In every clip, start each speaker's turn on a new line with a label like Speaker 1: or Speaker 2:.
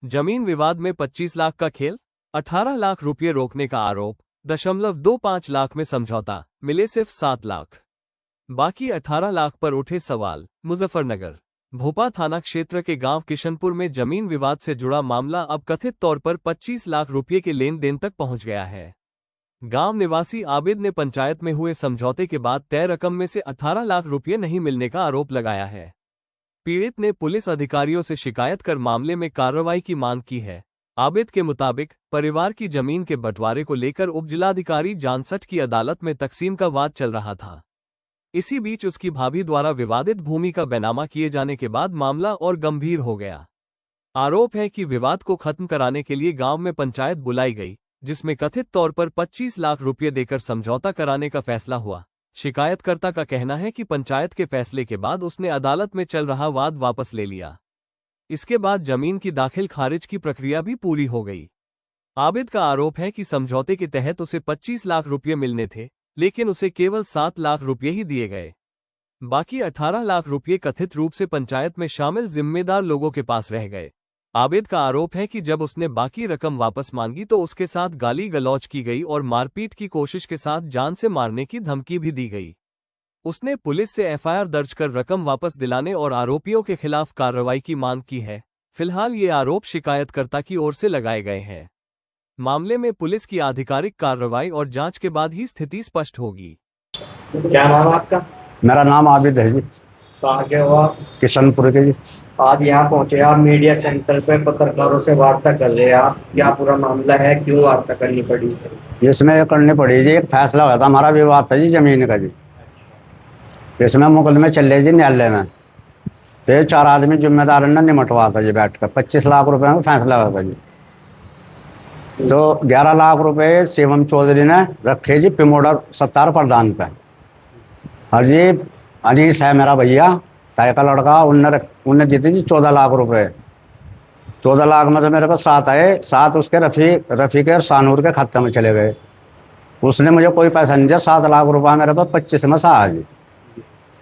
Speaker 1: जमीन विवाद में 25 लाख का खेल, 18 लाख रुपये रोकने का आरोप, 0.25 लाख में समझौता, मिले सिर्फ 7 लाख। बाकी 18 लाख पर उठे सवाल। मुजफ्फरनगर भोपा थाना क्षेत्र के गांव किशनपुर में जमीन विवाद से जुड़ा मामला अब कथित तौर पर 25 लाख रुपये के लेन देन तक पहुंच गया है। गांव निवासी आबिद ने पंचायत में हुए समझौते के बाद तय रकम में से 18 लाख रुपये नहीं मिलने का आरोप लगाया है। पीड़ित ने पुलिस अधिकारियों से शिकायत कर मामले में कार्रवाई की मांग की है। आबिद के मुताबिक परिवार की जमीन के बंटवारे को लेकर उपजिलाधिकारी जानसठ की अदालत में तकसीम का वाद चल रहा था। इसी बीच उसकी भाभी द्वारा विवादित भूमि का बैनामा किए जाने के बाद मामला और गंभीर हो गया। आरोप है कि विवाद को खत्म कराने के लिए गांव में पंचायत बुलाई गई, जिसमें कथित तौर पर 25 लाख रुपये देकर समझौता कराने का फैसला हुआ। शिकायतकर्ता का कहना है कि पंचायत के फैसले के बाद उसने अदालत में चल रहा वाद वापस ले लिया। इसके बाद जमीन की दाखिल खारिज की प्रक्रिया भी पूरी हो गई। आबिद का आरोप है कि समझौते के तहत उसे 25 लाख रुपये मिलने थे, लेकिन उसे केवल 7 लाख रुपये ही दिए गए। बाकी 18 लाख रुपये कथित रूप से पंचायत में शामिल जिम्मेदार लोगों के पास रह गए। आबिद का आरोप है कि जब उसने बाकी रकम वापस मांगी तो उसके साथ गाली गलौज की गई और मारपीट की कोशिश के साथ जान से मारने की धमकी भी दी गई। उसने पुलिस से एफआईआर दर्ज कर रकम वापस दिलाने और आरोपियों के खिलाफ कार्रवाई की मांग की है। फिलहाल ये आरोप शिकायतकर्ता की ओर से लगाए गए हैं। मामले में पुलिस की आधिकारिक कार्रवाई और जांच के बाद ही स्थिति स्पष्ट होगी।
Speaker 2: क्या नाम है आपका?
Speaker 3: मेरा नाम आबिद है जी।
Speaker 2: कहाँ के हो आप?
Speaker 3: किशनपुर के जी।
Speaker 2: आज यहाँ पहुँचे आप मीडिया सेंटर पे पत्रकारों से वार्ता कर रहे हैं आप, क्या पूरा मामला है, क्यों वार्ता करनी पड़ी?
Speaker 3: इसमें ये करनी पड़ी जी, एक फैसला हुआ था, हमारा विवाद था जी जमीन का जी। इसमें मुकदमे चल रहे जी न्यायालय में। तो 4 आदमी जिम्मेदार ने निमटवा था जी बैठ कर, 25 लाख रुपए में फैसला हुआ था जी। तो 11 लाख रुपए शिवम चौधरी ने रखे जी पिमोडर 70 प्रधान पे। और जी अनीस है मेरा भैया, ताई का लड़का, उनने जीते जी 14 लाख रुपए। 14 लाख में तो मेरे पास 7 आए, 7 उसके रफ़ी और सानूर के खाते में चले गए। उसने मुझे कोई पैसा नहीं दिया। 7 लाख रुपया मेरे पास 25 में सा जी।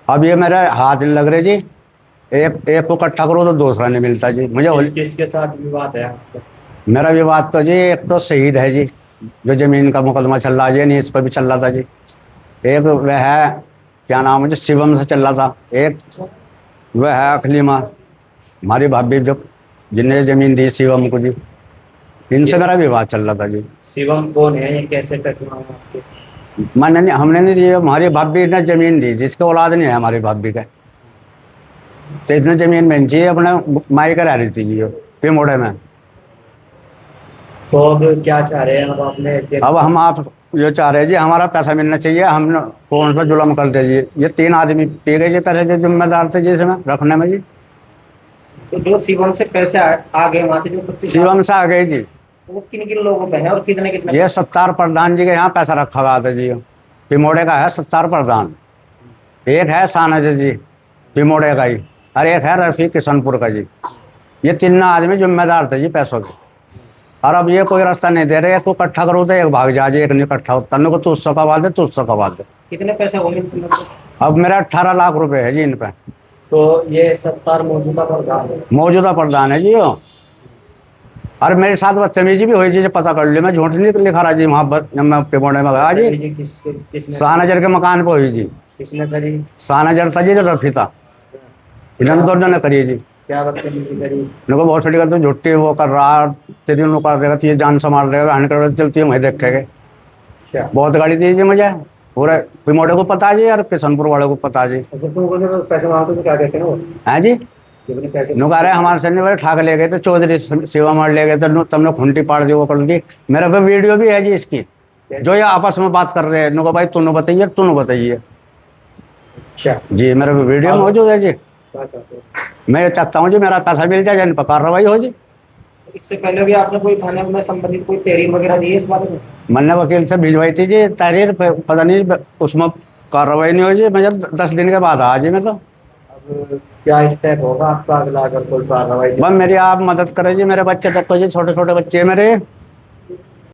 Speaker 3: अब ये मेरे हाथ नहीं लग रहे जी। एक को इकट्ठा करो तो दूसरा नहीं मिलता जी मुझे।
Speaker 2: किसके साथ विवाद है आपका?
Speaker 3: मेरा विवाद तो जी एक तो शहीद है जी, जो जमीन का मुकदमा चल रहा है, नहीं इस पर भी चल रहा था जी। एक वह है, क्या नाम है जी, शिवम से चल रहा था। एक वह है अखलीमा, हमारी भाभी जो जिन्हें जमीन दी शिवम को जी, इनसे मेरा विवाद चल रहा था जी।
Speaker 2: शिवम कौन है, ये कैसे टकराव आपके?
Speaker 3: मैंने नहीं, हमने नहीं दी, हमारी भाभी ने जमीन दी, जिसके औलाद नहीं है हमारी भाभी का। तो इतने जमीन में जी अपने माई का रह रही थी जी पिमोड़े में।
Speaker 2: तो अब क्या चाह रहे हैं अब आपने?
Speaker 3: अब हम आप ये चाह रहे हैं जी, हमारा पैसा मिलना चाहिए। हमने कौन सा जुल्म कर दे जी। ये 3 आदमी पी गए जी पैसे, जो जिम्मेदार थे जी इसमें रखने में जी।
Speaker 2: तो जो शिवम से पैसे आ गए वहाँ से, जो
Speaker 3: शिवम से आ गए जी,
Speaker 2: वो किन किन लोगों पे है और कितने कितने?
Speaker 3: ये 70 प्रधान जी के यहाँ पैसा रखा हुआ था जी। पिमोड़े का है 70 प्रधान, एक है सानज जी पिमोड़े का ही, और एक है रफ़ी किशनपुर का जी। ये 3 आदमी जिम्मेदार थे जी पैसों के। और अब ये कोई रास्ता नहीं दे रहे, एक को इकट्ठा करो तो एक भाग जा जी, एक नहीं इकट्ठा होता। को तू उससे कवा दे, तू उससे कवा दे।
Speaker 2: कितने पैसे हो गए?
Speaker 3: अब मेरा 18 लाख रुपए है जी इन पे।
Speaker 2: तो ये 70 मौजूदा प्रधान है?
Speaker 3: मौजूदा प्रधान है जी। और मेरे साथ बदतमीजी भी हुई जी, पता कर लिया, मैं झूठ नहीं लिखा रहा जी। वहाँ पर जब मैं पिमोड़े में गया जी, शाहनजर के मकान पे हुई जी।
Speaker 2: किसने करी?
Speaker 3: शाहनजर था जी, जो रफ़ी था, इन्होंने दोनों ने करी जी।
Speaker 2: क्या बदतमीजी करी?
Speaker 3: इनको बहुत छोटी करते झुट्टी वो कर रहा, तेरी उन्होंने कर देगा, तुझे जान से मार देगा, हन कर चलती है, मैं देखेंगे। बहुत गाड़ी दी जी मुझे, पूरे पिमोड़े को पता जी और किशनपुर वाले को पता जी।
Speaker 2: पैसे मांगते तो क्या कहते हैं वो?
Speaker 3: हैं जी, नुका रहे हमारे से नहीं, ठाक ले गए थे, चौधरी शिवा मार ले गए थे, तुमने खुंटी पाड़ दी, वो कर दी। मेरे पे वीडियो भी है जी इसकी, जो ये आपस में बात कर रहे हैं। नुका भाई तूने बताइए, तूने बताइए।
Speaker 2: अच्छा
Speaker 3: जी, मेरे पे वीडियो मौजूद है जी। मैं चाहता हूँ जी मेरा पैसा मिल जाए, इन पर कार्रवाई हो जी।
Speaker 2: इससे पहले भी आपने कोई थाने में संबंधित कोई तहरीर वगैरह दी है इस बारे में?
Speaker 3: मैंने वकील से भिजवाई थी जी तहरीर, पता नहीं उसमें कार्रवाई नहीं हुई जी। मुझे 10 दिन के बाद आ जी। मैं तो
Speaker 2: अब क्या स्टेप होगा आपका अगला अगर कोई कार्रवाई?
Speaker 3: बस मेरी आप मदद करें जी, मेरे बच्चे तक को जी, छोटे छोटे बच्चे मेरे।